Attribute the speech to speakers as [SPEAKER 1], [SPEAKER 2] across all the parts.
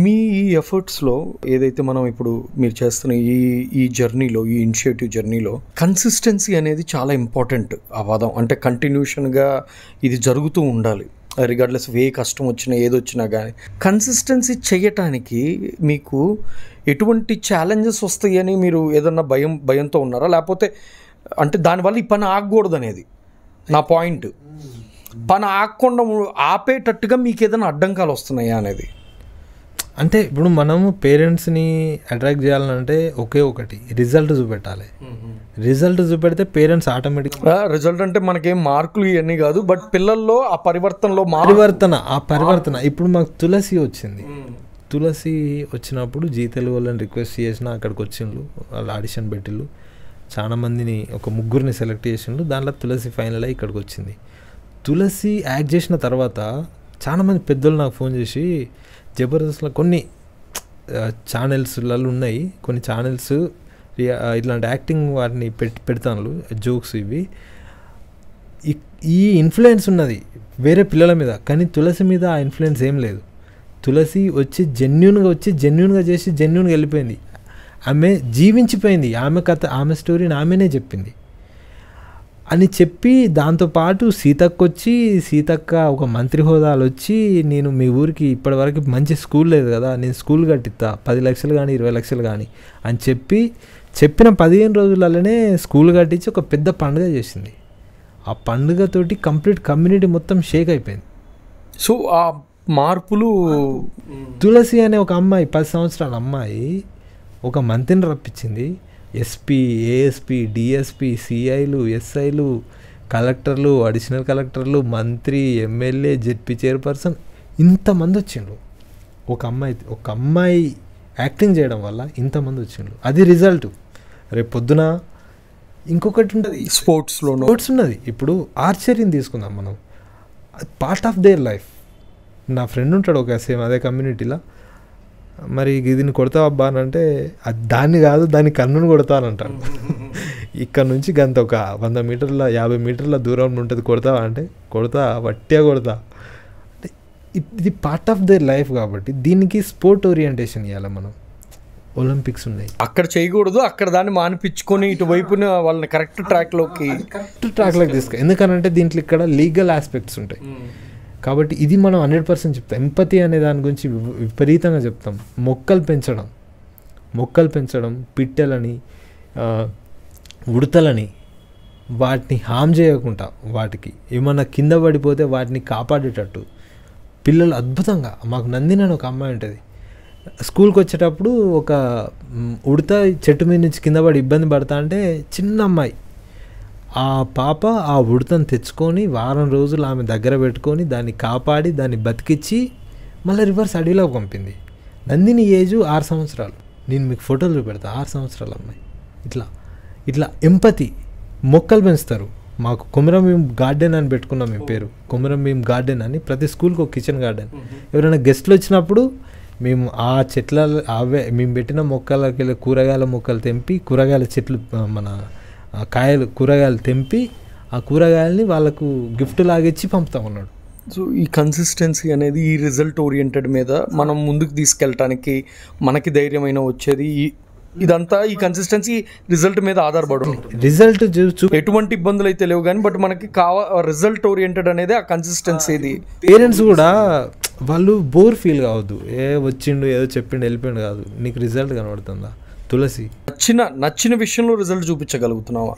[SPEAKER 1] మీ ఈ ఎఫర్ట్స్లో ఏదైతే మనం ఇప్పుడు మీరు చేస్తున్న ఈ జర్నీలో, ఈ ఇనిషియేటివ్ జర్నీలో కన్సిస్టెన్సీ అనేది చాలా ఇంపార్టెంట్. ఆ పదం అంటే కంటిన్యూషన్గా ఇది జరుగుతూ ఉండాలి, రిగార్డ్లెస్ ఏ కష్టం వచ్చినా ఏదొచ్చినా కానీ. కన్సిస్టెన్సీ చేయటానికి మీకు ఎటువంటి ఛాలెంజెస్ వస్తాయని మీరు ఏదన్నా భయంతో ఉన్నారా, లేకపోతే అంటే దానివల్ల ఈ పని ఆగకూడదు అనేది నా పాయింట్. పని ఆగకుండా ఆపేటట్టుగా మీకు ఏదైనా అడ్డంకాలు వస్తున్నాయా అనేది?
[SPEAKER 2] అంటే ఇప్పుడు మనము పేరెంట్స్ని అట్రాక్ట్ చేయాలంటే ఒకే ఒకటి, రిజల్ట్ చూపెట్టాలి. రిజల్ట్ చూపెడితే పేరెంట్స్ ఆటోమేటిక్గా,
[SPEAKER 1] రిజల్ట్ అంటే మనకేం మార్కులు ఇవన్నీ కాదు, బట్ పిల్లల్లో ఆ పరివర్తనలో
[SPEAKER 2] పరివర్తన. ఇప్పుడు మాకు తులసి వచ్చింది. తులసి వచ్చినప్పుడు జీ తెలుగు వాళ్ళని రిక్వెస్ట్ చేసిన, అక్కడికి వచ్చిండ్రు, వాళ్ళు ఆడిషన్ పెట్టిళ్ళు, చాలా మందిని ఒక 3 సెలెక్ట్ చేసిండ్రు. దాంట్లో తులసి ఫైనల్ అయ్యి ఇక్కడికి వచ్చింది. తులసి యాక్ట్ చేసిన తర్వాత చాలామంది పెద్దోళ్ళు నాకు ఫోన్ చేసి, జబర్దస్త్లో కొన్ని ఛానల్స్లలో ఉన్నాయి, కొన్ని ఛానల్స్ ఇట్లాంటి యాక్టింగ్ వాటిని పెడతాను, జోక్స్ ఇవి. ఈ ఇన్ఫ్లుయెన్స్ ఉన్నది వేరే పిల్లల మీద, కానీ తులసి మీద ఆ ఇన్ఫ్లుయెన్స్ ఏం లేదు. తులసి వచ్చి జెన్యూన్గా చేసి జెన్యూన్గా వెళ్ళిపోయింది. ఆమె జీవించిపోయింది, ఆమె కథ, ఆమె స్టోరీని ఆమెనే చెప్పింది అని చెప్పి, దాంతోపాటు సీతక్క ఒక మంత్రి హోదాలు వచ్చి, నేను మీ ఊరికి ఇప్పటివరకు మంచి స్కూల్ లేదు కదా, నేను స్కూల్ కట్టిస్తా 10 లక్షలు కానీ 20 లక్షలు కానీ అని చెప్పిన 15 రోజులలోనే స్కూల్ కట్టించి ఒక పెద్ద పండుగ చేసింది. ఆ పండుగతోటి కంప్లీట్ కమ్యూనిటీ మొత్తం షేక్ అయిపోయింది.
[SPEAKER 1] సో ఆ మార్పులు,
[SPEAKER 2] తులసి అనే ఒక అమ్మాయి, 10 సంవత్సరాల అమ్మాయి ఒక మంత్రిని రప్పించింది. ఎస్పీ, ఏఎస్పీ, డిఎస్పీ, సిఐలు, ఎస్ఐలు, కలెక్టర్లు, అడిషనల్ కలెక్టర్లు, మంత్రి, ఎమ్మెల్యే, జెడ్పీ చైర్పర్సన్, ఇంతమంది వచ్చిండ్రు. ఒక అమ్మాయి యాక్టింగ్ చేయడం వల్ల ఇంతమంది వచ్చిండ్రు. అది రిజల్ట్. రేపు పొద్దున ఇంకొకటి ఉంటుంది, స్పోర్ట్స్ ఉన్నది. ఇప్పుడు ఆర్చరీని తీసుకుందాం మనం, పార్ట్ ఆఫ్ దేర్ లైఫ్. నా ఫ్రెండ్ ఉంటాడు ఒక సేమ్ అదే కమ్యూనిటీలో, మరి దీన్ని కొడతావు అబ్బా అని అంటే, దాన్ని కాదు, దాని కన్నును కొడతానంటాను. ఇక్కడ నుంచి గంత ఒక 100 మీటర్ల 50 మీటర్ల దూరం ఉంటుంది, కొడతావా అంటే వట్టిగా కొడతా. అంటే ఇది పార్ట్ ఆఫ్ దేర్ లైఫ్ కాబట్టి దీనికి స్పోర్ట్ ఓరియంటేషన్ ఇవ్వాలి మనం. ఒలింపిక్స్ ఉన్నాయి,
[SPEAKER 1] అక్కడ చేయకూడదు, అక్కడ దాన్ని మానిపించుకొని ఇటువైపున వాళ్ళని కరెక్ట్ ట్రాక్లోకి
[SPEAKER 2] తీసుకో. ఎందుకనంటే దీంట్లో ఇక్కడ లీగల్ ఆస్పెక్ట్స్ ఉంటాయి కాబట్టి ఇది మనం 100% చెప్తాం. ఎంపతి అనే దాని గురించి విపరీతంగా చెప్తాం. మొక్కలు పెంచడం, పిట్టెలని, ఉడతలని, వాటిని హామ్ చేయకుండా, వాటికి ఏమన్నా కింద పడిపోతే వాటిని కాపాడేటట్టు పిల్లలు అద్భుతంగా. మాకు నందిని అని ఒక అమ్మాయి ఉంటుంది, స్కూల్కి వచ్చేటప్పుడు ఒక ఉడత చెట్టు మీద నుంచి కింద పడి ఇబ్బంది పడతా అంటే, చిన్న అమ్మాయి, ఆ పాప ఆ ఉడతను తెచ్చుకొని వారం రోజులు ఆమె దగ్గర పెట్టుకొని దాన్ని కాపాడి దాన్ని బతికిచ్చి మళ్ళీ రివర్స్ అడవిలోకి పంపింది. నందిని ఏజు 6 సంవత్సరాలు. నేను మీకు ఫోటోలు చూపెడతా, 6 సంవత్సరాల అమ్మాయి. ఇట్లా ఎంపతి. మొక్కలు పెంచుతారు. మాకు కొమరంభీం గార్డెన్ అని పెట్టుకున్నాం మేము పేరు, కొమరంభీం గార్డెన్ అని. ప్రతి స్కూల్కి ఒక కిచెన్ గార్డెన్. ఎవరైనా గెస్ట్లు వచ్చినప్పుడు మేము ఆ చెట్ల మేము పెట్టిన మొక్కలకి వెళ్ళి కూరగాయల మొక్కలు తెంపి, కూరగాయల చెట్లు, మన కూరగాయలు తెంపి ఆ కూరగాయలని వాళ్ళకు గిఫ్ట్ లాగిచ్చి పంపుతాం అన్నాడు.
[SPEAKER 1] సో ఈ కన్సిస్టెన్సీ అనేది ఈ రిజల్ట్ ఓరియంటెడ్ మీద మనం ముందుకు తీసుకెళ్ళటానికి మనకి ధైర్యమైన వచ్చేది ఇదంతా ఈ కన్సిస్టెన్సీ రిజల్ట్ మీద ఆధారపడి ఉంటుంది.
[SPEAKER 2] రిజల్ట్
[SPEAKER 1] ఎటువంటి ఇబ్బందులు అయితే లేవు, కానీ బట్ మనకి రిజల్ట్ ఓరియంటెడ్ అనేది ఆ కన్సిస్టెన్సీ.
[SPEAKER 2] పేరెంట్స్ కూడా వాళ్ళు బోర్ ఫీల్ కావద్దు, వచ్చిండు ఏదో చెప్పిండు వెళ్ళిపోయిండు కాదు, నీకు రిజల్ట్ కనబడుతుందా. తులసి
[SPEAKER 1] నచ్చిన విషయంలో రిజల్ట్ చూపించగలుగుతున్నావా?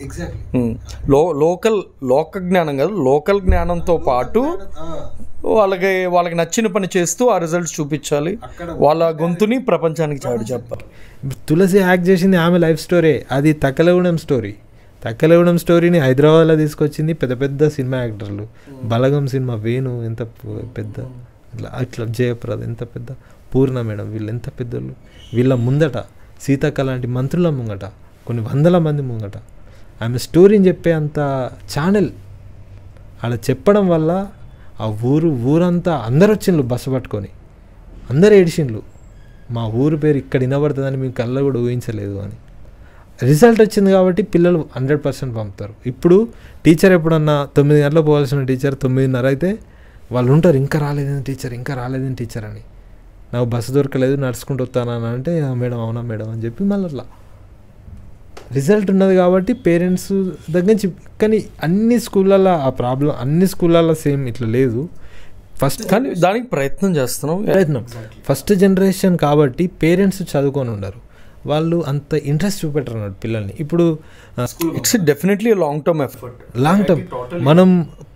[SPEAKER 1] లోక జ్ఞానం కాదు, లోకల్ జ్ఞానంతో పాటు వాళ్ళకి నచ్చిన పని చేస్తూ ఆ రిజల్ట్స్ చూపించాలి, వాళ్ళ గొంతుని ప్రపంచానికి చాటి చెప్పాలి.
[SPEAKER 2] తులసి యాక్ట్ చేసింది ఆమె లైఫ్ స్టోరీ, అది తక్కలగూడెం స్టోరీని హైదరాబాద్లో తీసుకొచ్చింది పెద్ద పెద్ద సినిమా యాక్టర్లు. బలగం సినిమా వేణు ఎంత పెద్ద, అట్లా జయప్రద ఎంత పెద్ద, పూర్ణ మేడం, వీళ్ళు ఎంత పెద్దలు. వీళ్ళ ముందట సీతక్క లాంటి మంత్రుల ముంగట, కొన్ని 100 మంది ముంగట ఆమె స్టోరీని చెప్పే అంత ఛానల్ అలా చెప్పడం వల్ల ఆ ఊరంతా అందరు వచ్చిండ్రు, బస్సు పట్టుకొని అందరు ఏడిచిండ్రు, మా ఊరు పేరు ఇక్కడ వినబడుతుందని మేము కళ్ళ కూడా ఊహించలేదు అని. రిజల్ట్ వచ్చింది కాబట్టి పిల్లలు 100% పంపుతారు. ఇప్పుడు టీచర్ ఎప్పుడన్నా 9 గంటలకు పోవాల్సిన టీచర్ 9:30 అయితే వాళ్ళు ఉంటారు, ఇంకా రాలేదని టీచర్ అని. నాకు బస్సు దొరకలేదు నడుచుకుంటూ వస్తానని అంటే మేడం అవునా మేడం అని చెప్పి మళ్ళీ అట్లా రిజల్ట్ ఉన్నది కాబట్టి పేరెంట్స్ దగ్గర నుంచి. కానీ అన్ని స్కూళ్ళల్లో ఆ ప్రాబ్లం, అన్ని స్కూళ్ళల్లో సేమ్ ఇట్లా లేదు. ఫస్ట్
[SPEAKER 1] కానీ దానికి ప్రయత్నం చేస్తున్నాం.
[SPEAKER 2] ఫస్ట్ జనరేషన్ కాబట్టి పేరెంట్స్ చదువుకొని ఉండరు, వాళ్ళు అంత ఇంట్రెస్ట్ చూపెట్టరు అన్నట్టు పిల్లల్ని. ఇప్పుడు
[SPEAKER 1] it's definitely long term effort.
[SPEAKER 2] Long term మనం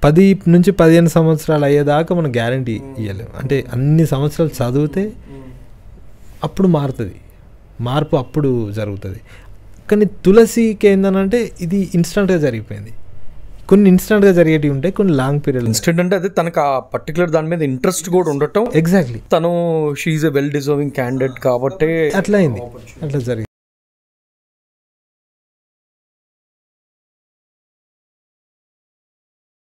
[SPEAKER 2] 10 నుంచి 15 సంవత్సరాలు అయ్యేదాకా మనం గ్యారంటీ ఇవ్వలేము. అంటే అన్ని సంవత్సరాలు చదివితే అప్పుడు మారుతుంది, మార్పు అప్పుడు జరుగుతుంది. కానీ తులసికి ఏందనంటే ఇది ఇన్స్టంట్గా జరిగిపోయింది. కొన్ని ఇన్స్టంట్గా జరిగేటివి ఉంటాయి, కొన్ని లాంగ్ పీరియడ్.
[SPEAKER 1] ఇన్స్టెంట్ అంటే అదే తనకు ఆ పర్టికులర్ దాని మీద ఇంట్రెస్ట్ కూడా ఉండటం.
[SPEAKER 2] ఎగ్జాక్ట్లీ
[SPEAKER 1] తను she's a well deserving candidate కాబట్టి
[SPEAKER 2] అట్లా అయింది, అట్లా జరిగింది.